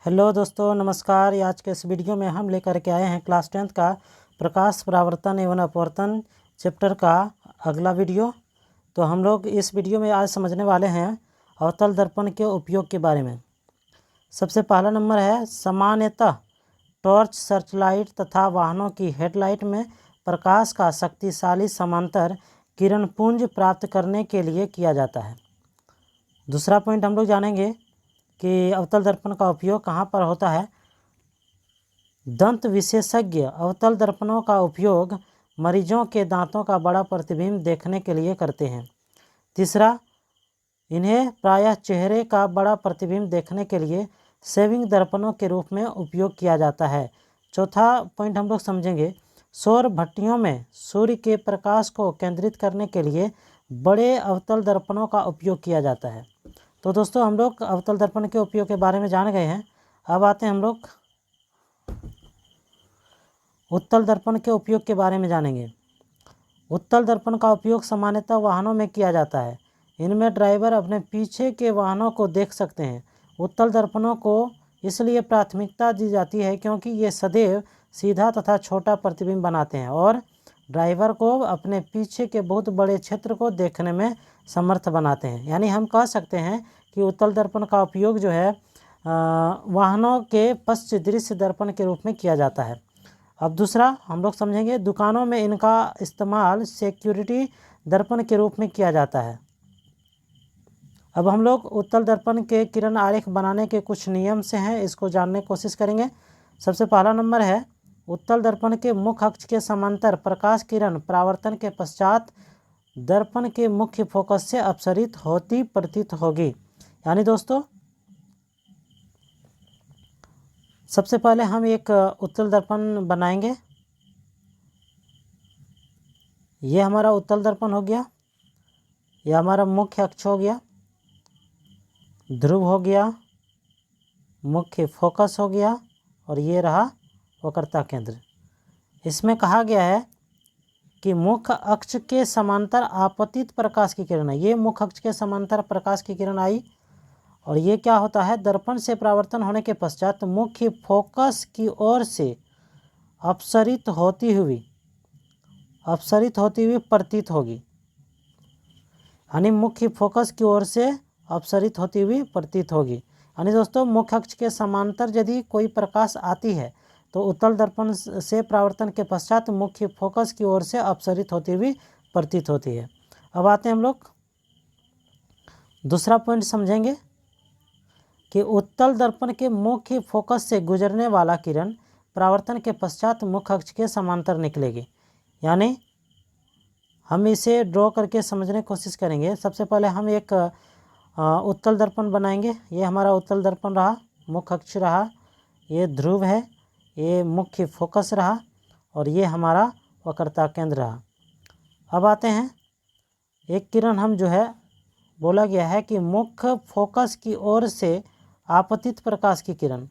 Hello दोस्तों, नमस्कार। आज के इस वीडियो में हम लेकर के आए हैं क्लास 10th का प्रकाश परावर्तन एवं अपवर्तन चैप्टर का अगला वीडियो। तो हम लोग इस वीडियो में आज समझने वाले हैं अवतल दर्पण के उपयोग के बारे में। सबसे पहला नंबर है, सामान्यतः टॉर्च, सर्चलाइट तथा वाहनों की हेडलाइट में प्रकाश का शक्तिशाली समांतर किरणपुंज प्राप्त करने के लिए किया जाता है। दूसरा पॉइंट हम लोग जानेंगे कि अवतल दर्पण का उपयोग कहाँ पर होता है। दंत विशेषज्ञ अवतल दर्पणों का उपयोग मरीजों के दांतों का बड़ा प्रतिबिंब देखने के लिए करते हैं। तीसरा, इन्हें प्रायः चेहरे का बड़ा प्रतिबिंब देखने के लिए शेविंग दर्पणों के रूप में उपयोग किया जाता है। चौथा पॉइंट हम लोग समझेंगे, सौर भट्टियों में सूर्य के प्रकाश को केंद्रित करने के लिए बड़े अवतल दर्पणों का उपयोग किया जाता है। तो दोस्तों, हम लोग अवतल दर्पण के उपयोग के बारे में जान गए हैं। अब आते हैं हम लोग उत्तल दर्पण के उपयोग के बारे में जानेंगे। उत्तल दर्पण का उपयोग सामान्यतः वाहनों में किया जाता है। इनमें ड्राइवर अपने पीछे के वाहनों को देख सकते हैं। उत्तल दर्पणों को इसलिए प्राथमिकता दी जाती है क्योंकि ये सदैव सीधा तथा छोटा प्रतिबिंब बनाते हैं और ड्राइवर को अपने पीछे के बहुत बड़े क्षेत्र को देखने में समर्थ बनाते हैं। यानी हम कह सकते हैं कि उत्तल दर्पण का उपयोग जो है वाहनों के पश्च दृश्य दर्पण के रूप में किया जाता है। अब दूसरा हम लोग समझेंगे, दुकानों में इनका इस्तेमाल सिक्योरिटी दर्पण के रूप में किया जाता है। अब हम लोग उत्तल दर्पण के किरण आरेख बनाने के कुछ नियम से हैं, इसको जानने की कोशिश करेंगे। सबसे पहला नंबर है, उत्तल दर्पण के मुख्य अक्ष के समांतर प्रकाश किरण परावर्तन के पश्चात दर्पण के मुख्य फोकस से अपसरित होती प्रतीत होगी। यानी दोस्तों, सबसे पहले हम एक उत्तल दर्पण बनाएंगे। ये हमारा उत्तल दर्पण हो गया, ये हमारा मुख्य अक्ष हो गया, ध्रुव हो गया, मुख्य फोकस हो गया और ये रहा वक्रता केंद्र। इसमें कहा गया है कि मुख्य अक्ष के समांतर आपतित प्रकाश की किरण है। ये मुख्य अक्ष के समांतर प्रकाश की किरण आई और ये क्या होता है, दर्पण से परावर्तन होने के पश्चात मुख्य फोकस की ओर से अपसरित होती हुई प्रतीत होगी। यानी मुख्य फोकस की ओर से अपसरित होती हुई प्रतीत होगी। यानी दोस्तों, मुख्य अक्ष के समांतर यदि कोई प्रकाश आती है तो उत्तल दर्पण से परावर्तन के पश्चात मुख्य फोकस की ओर से अपसरित होती हुई प्रतीत होती है। अब आते हैं हम लोग दूसरा पॉइंट समझेंगे कि उत्तल दर्पण के मुख्य फोकस से गुजरने वाला किरण परावर्तन के पश्चात मुख्य अक्ष के समांतर निकलेगी। यानी हम इसे ड्रॉ करके समझने की कोशिश करेंगे। सबसे पहले हम एक उत्तल दर्पण बनाएंगे। ये हमारा उत्तल दर्पण रहा, मुख्य अक्ष रहा, ये ध्रुव है, ये मुख्य फोकस रहा और ये हमारा वक्रता केंद्र रहा। अब आते हैं, एक किरण हम जो है बोला गया है कि मुख्य फोकस की ओर से आपतित प्रकाश की किरण,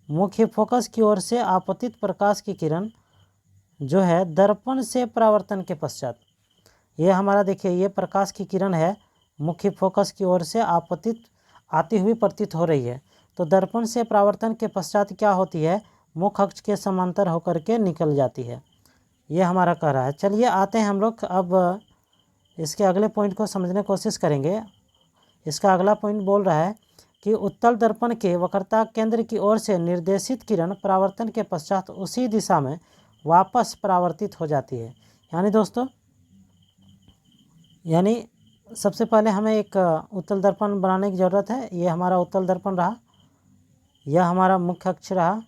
मुख्य फोकस की ओर से आपतित प्रकाश की किरण जो है दर्पण से परावर्तन के पश्चात, ये हमारा देखिए ये प्रकाश की किरण है, मुख्य फोकस की ओर से आपतित आती हुई प्रतीत हो रही है। तो दर्पण से परावर्तन के पश्चात क्या होती है, मुख्य अक्ष के समांतर होकर के निकल जाती है। ये हमारा कह रहा है। चलिए आते हैं हम लोग अब इसके अगले पॉइंट को समझने की कोशिश करेंगे। इसका अगला पॉइंट बोल रहा है कि उत्तल दर्पण के वक्रता केंद्र की ओर से निर्देशित किरण परावर्तन के पश्चात उसी दिशा में वापस परावर्तित हो जाती है। यानी दोस्तों, यानी सबसे पहले हमें एक उत्तल दर्पण बनाने की ज़रूरत है। ये हमारा उत्तल दर्पण रहा, यह हमारा मुख्य अक्ष रहा,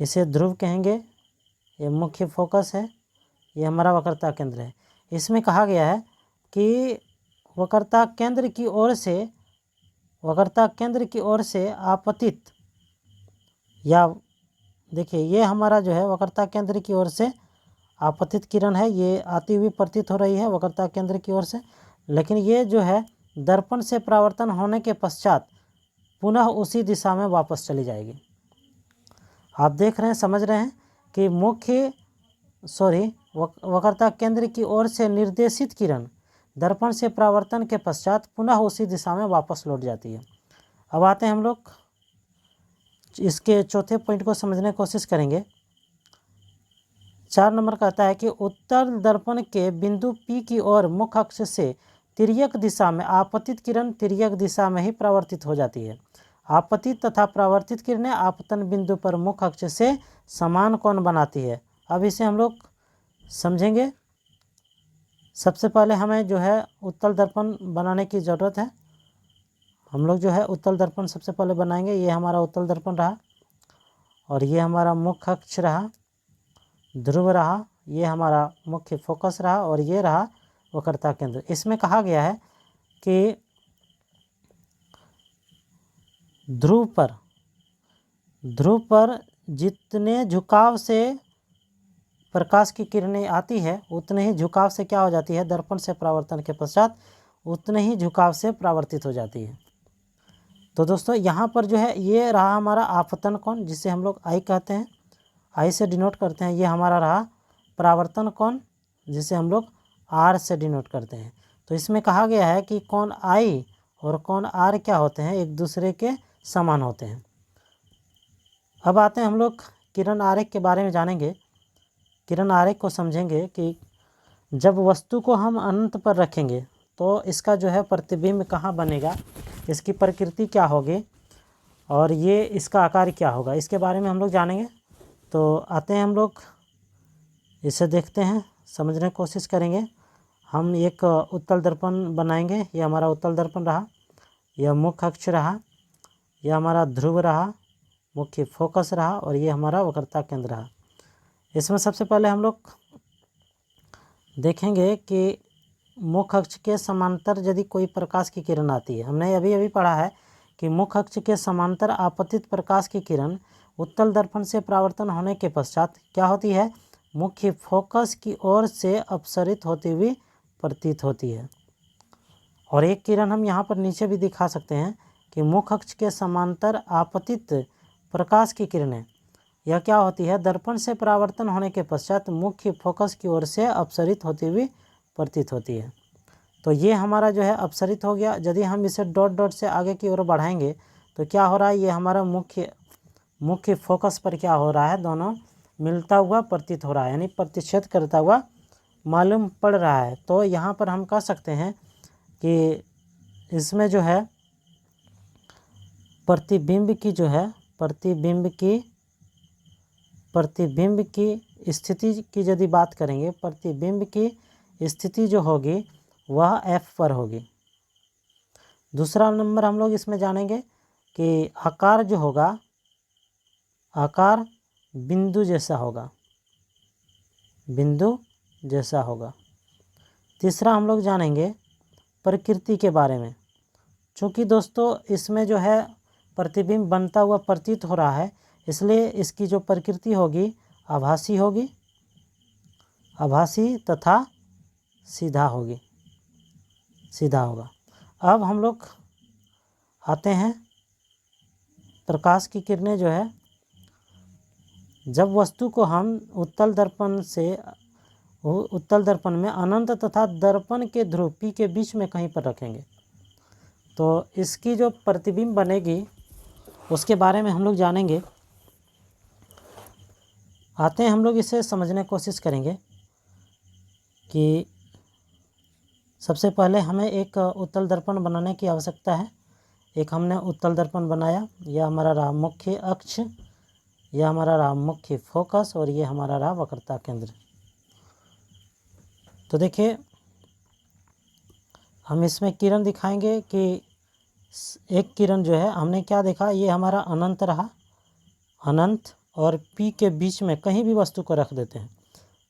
इसे ध्रुव कहेंगे, ये मुख्य फोकस है, ये हमारा वक्रता केंद्र है। इसमें कहा गया है कि वक्रता केंद्र की ओर से आपतित, या देखिए ये हमारा जो है वक्रता केंद्र की ओर से आपतित किरण है, ये आती हुई प्रतीत हो रही है वक्रता केंद्र की ओर से, लेकिन ये जो है दर्पण से परावर्तन होने के पश्चात पुनः उसी दिशा में वापस चली जाएगी। आप देख रहे हैं, समझ रहे हैं कि वक्रता केंद्र की ओर से निर्देशित किरण दर्पण से परावर्तन के पश्चात पुनः उसी दिशा में वापस लौट जाती है। अब आते हैं हम लोग इसके चौथे पॉइंट को समझने की कोशिश करेंगे। 4 नंबर कहता है कि उत्तल दर्पण के बिंदु P की ओर मुख्य अक्ष से तिर्यक दिशा में आपतित किरण तिर्यक दिशा में ही परावर्तित हो जाती है। आपतित तथा परावर्तित किरणें आपतन बिंदु पर मुख्य अक्ष से समान कोण बनाती है। अब इसे हम लोग समझेंगे। सबसे पहले हमें जो है उत्तल दर्पण बनाने की ज़रूरत है। हम लोग जो है उत्तल दर्पण सबसे पहले बनाएंगे। ये हमारा उत्तल दर्पण रहा और ये हमारा मुख्य अक्ष रहा, ध्रुव रहा, ये हमारा मुख्य फोकस रहा और ये रहा वक्रता केंद्र। इसमें कहा गया है कि ध्रुव पर जितने झुकाव से प्रकाश की किरणें आती है उतने ही झुकाव से क्या हो जाती है, दर्पण से परावर्तन के पश्चात उतने ही झुकाव से परावर्तित हो जाती है। तो दोस्तों यहाँ पर जो है ये रहा हमारा आपतन कोण, जिसे हम लोग आई कहते हैं, आई से डिनोट करते हैं। ये हमारा रहा परावर्तन कोण, जिसे हम लोग आर से डिनोट करते हैं। तो इसमें कहा गया है कि कोण आई और कोण आर क्या होते हैं, एक दूसरे के समान होते हैं। अब आते हैं हम लोग किरण आरेख के बारे में जानेंगे। किरण आरेख को समझेंगे कि जब वस्तु को हम अनंत पर रखेंगे तो इसका जो है प्रतिबिंब कहाँ बनेगा, इसकी प्रकृति क्या होगी और ये इसका आकार क्या होगा, इसके बारे में हम लोग जानेंगे। तो आते हैं हम लोग इसे देखते हैं, समझने की कोशिश करेंगे। हम एक उत्तल दर्पण बनाएंगे। ये हमारा उत्तल दर्पण रहा, यह मुख्य अक्ष रहा, यह हमारा ध्रुव रहा, मुख्य फोकस रहा और ये हमारा वक्रता केंद्र रहा। इसमें सबसे पहले हम लोग देखेंगे कि मुख्य अक्ष के समांतर यदि कोई प्रकाश की किरण आती है, हमने अभी पढ़ा है कि मुख्य अक्ष के समांतर आपतित प्रकाश की किरण उत्तल दर्पण से परावर्तन होने के पश्चात क्या होती है, मुख्य फोकस की ओर से अपसरित होती हुई प्रतीत होती है। और एक किरण हम यहाँ पर नीचे भी दिखा सकते हैं कि मुख्य अक्ष के समांतर आपतित प्रकाश की किरणें यह क्या होती है, दर्पण से परावर्तन होने के पश्चात मुख्य फोकस की ओर से अपसरित होती हुई प्रतीत होती है। तो ये हमारा जो है अपसरित हो गया। यदि हम इसे डॉट डॉट से आगे की ओर बढ़ाएंगे तो क्या हो रहा है, ये हमारा मुख्य फोकस पर क्या हो रहा है, दोनों मिलता हुआ प्रतीत हो रहा है, यानी प्रतिच्छेद करता हुआ मालूम पड़ रहा है। तो यहाँ पर हम कह सकते हैं कि इसमें जो है प्रतिबिंब की स्थिति की यदि बात करेंगे, प्रतिबिंब की स्थिति जो होगी वह F पर होगी। दूसरा नंबर हम लोग इसमें जानेंगे कि आकार जो होगा, आकार बिंदु जैसा होगा। तीसरा हम लोग जानेंगे प्रकृति के बारे में। चूँकि दोस्तों इसमें जो है प्रतिबिंब बनता हुआ प्रतीत हो रहा है, इसलिए इसकी जो प्रकृति होगी आभासी होगी, आभासी तथा सीधा होगा। अब हम लोग आते हैं प्रकाश की किरणें जो है, जब वस्तु को हम उत्तल दर्पण में अनंत तथा दर्पण के ध्रुव P के बीच में कहीं पर रखेंगे तो इसकी जो प्रतिबिंब बनेगी उसके बारे में हम लोग जानेंगे। आते हैं हम लोग इसे समझने की कोशिश करेंगे कि सबसे पहले हमें एक उत्तल दर्पण बनाने की आवश्यकता है। एक हमने उत्तल दर्पण बनाया, यह हमारा रहा मुख्य अक्ष, यह हमारा रहा मुख्य फोकस और ये हमारा रहा वक्रता केंद्र। तो देखिए हम इसमें किरण दिखाएंगे कि एक किरण जो है हमने क्या देखा, ये हमारा अनंत रहा, अनंत और P के बीच में कहीं भी वस्तु को रख देते हैं।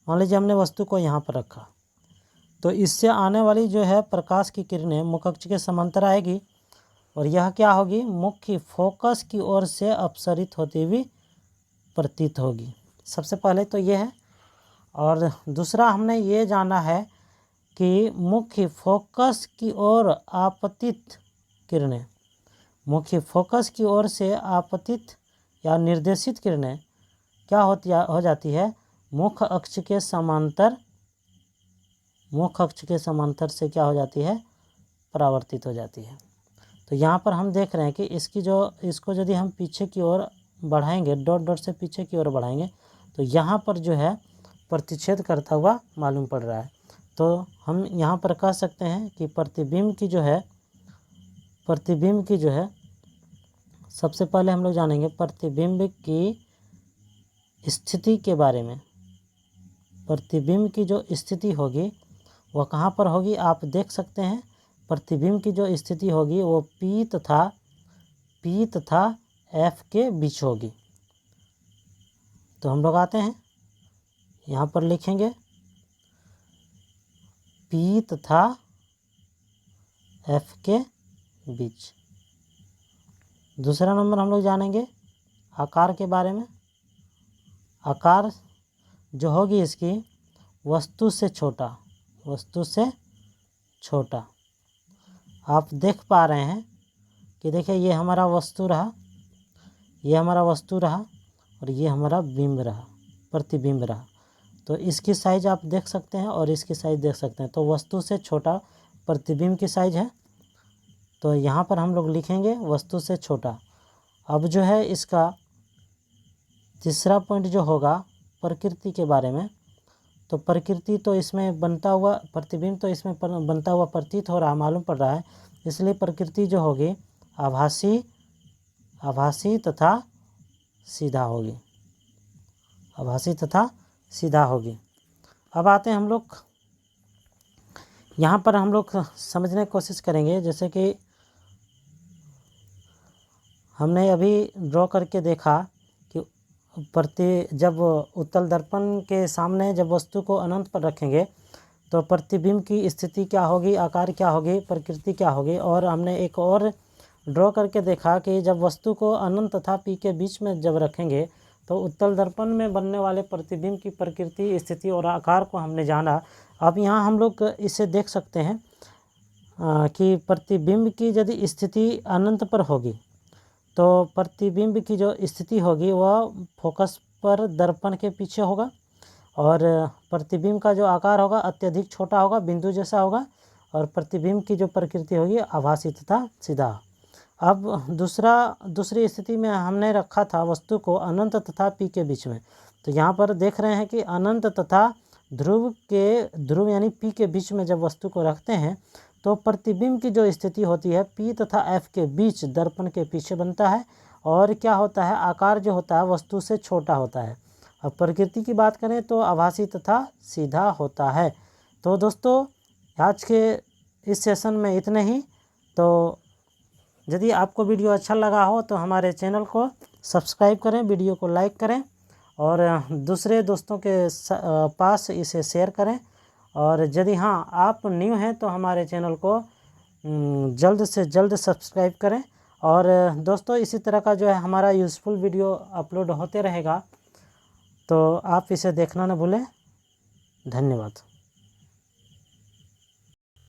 मान लीजिए हमने वस्तु को यहाँ पर रखा तो इससे आने वाली जो है प्रकाश की किरणें मुख्य अक्ष के समांतर आएगी और यह क्या होगी, मुख्य फोकस की ओर से अपसरित होती हुई प्रतीत होगी। सबसे पहले तो ये है। और दूसरा हमने ये जाना है कि मुख्य फोकस की ओर आपतित किरणें, मुख्य फोकस की ओर से आपतित या निर्देशित किरणें क्या हो जाती है, मुख्य अक्ष के समांतर से क्या हो जाती है, परावर्तित हो जाती है। तो यहाँ पर हम देख रहे हैं कि इसको यदि हम पीछे की ओर बढ़ाएंगे, डॉट डॉट से पीछे की ओर बढ़ाएंगे तो यहाँ पर जो है प्रतिच्छेद करता हुआ मालूम पड़ रहा है। तो हम यहाँ पर कह सकते हैं कि प्रतिबिंब की जो है सबसे पहले हम लोग जानेंगे प्रतिबिंब की स्थिति के बारे में। प्रतिबिंब की जो स्थिति होगी वह कहाँ पर होगी, आप देख सकते हैं। प्रतिबिंब की जो स्थिति होगी वो P तथा F के बीच होगी। तो हम लोग आते हैं यहाँ पर लिखेंगे P तथा F के बीच। दूसरा नंबर हम लोग जानेंगे आकार के बारे में। आकार जो होगी इसकी वस्तु से छोटा। आप देख पा रहे हैं कि देखिए ये हमारा वस्तु रहा और ये हमारा बिंब रहा, प्रतिबिंब रहा। तो इसकी साइज आप देख सकते हैं और इसकी साइज देख सकते हैं। तो वस्तु से छोटा प्रतिबिंब की साइज है, तो यहाँ पर हम लोग लिखेंगे वस्तु से छोटा। अब जो है इसका तीसरा पॉइंट जो होगा प्रकृति के बारे में। तो प्रकृति तो इसमें बनता हुआ, प्रतिबिंब तो इसमें बनता हुआ प्रतीत हो रहा, मालूम पड़ रहा है। इसलिए प्रकृति जो होगी आभासी तथा सीधा होगी। अब आते हैं हम लोग यहाँ पर हम लोग समझने की कोशिश करेंगे। जैसे कि हमने अभी ड्रॉ करके देखा कि जब उत्तल दर्पण के सामने जब वस्तु को अनंत पर रखेंगे तो प्रतिबिंब की स्थिति क्या होगी, आकार क्या होगी, प्रकृति क्या होगी। और हमने एक और ड्रॉ करके देखा कि जब वस्तु को अनंत तथा P के बीच में जब रखेंगे तो उत्तल दर्पण में बनने वाले प्रतिबिंब की प्रकृति, स्थिति और आकार को हमने जाना। अब यहाँ हम लोग इसे देख सकते हैं कि प्रतिबिंब की यदि स्थिति अनंत पर होगी तो प्रतिबिंब की जो स्थिति होगी वह फोकस पर दर्पण के पीछे होगा और प्रतिबिंब का जो आकार होगा अत्यधिक छोटा होगा, बिंदु जैसा होगा। और प्रतिबिंब की जो प्रकृति होगी आभासी तथा सीधा। अब दूसरी स्थिति में हमने रखा था वस्तु को अनंत तथा P के बीच में। तो यहाँ पर देख रहे हैं कि अनंत तथा ध्रुव यानी P के बीच में जब वस्तु को रखते हैं तो प्रतिबिंब की जो स्थिति होती है P तथा F के बीच दर्पण के पीछे बनता है और क्या होता है, आकार जो होता है वस्तु से छोटा होता है। अब प्रकृति की बात करें तो आभासी तथा सीधा होता है। तो दोस्तों आज के इस सेशन में इतने ही। तो यदि आपको वीडियो अच्छा लगा हो तो हमारे चैनल को सब्सक्राइब करें, वीडियो को लाइक करें और दूसरे दोस्तों के पास इसे शेयर करें। और यदि आप न्यू हैं तो हमारे चैनल को जल्द से जल्द सब्सक्राइब करें। और दोस्तों इसी तरह का जो है हमारा यूज़फुल वीडियो अपलोड होते रहेगा, तो आप इसे देखना न भूलें। धन्यवाद।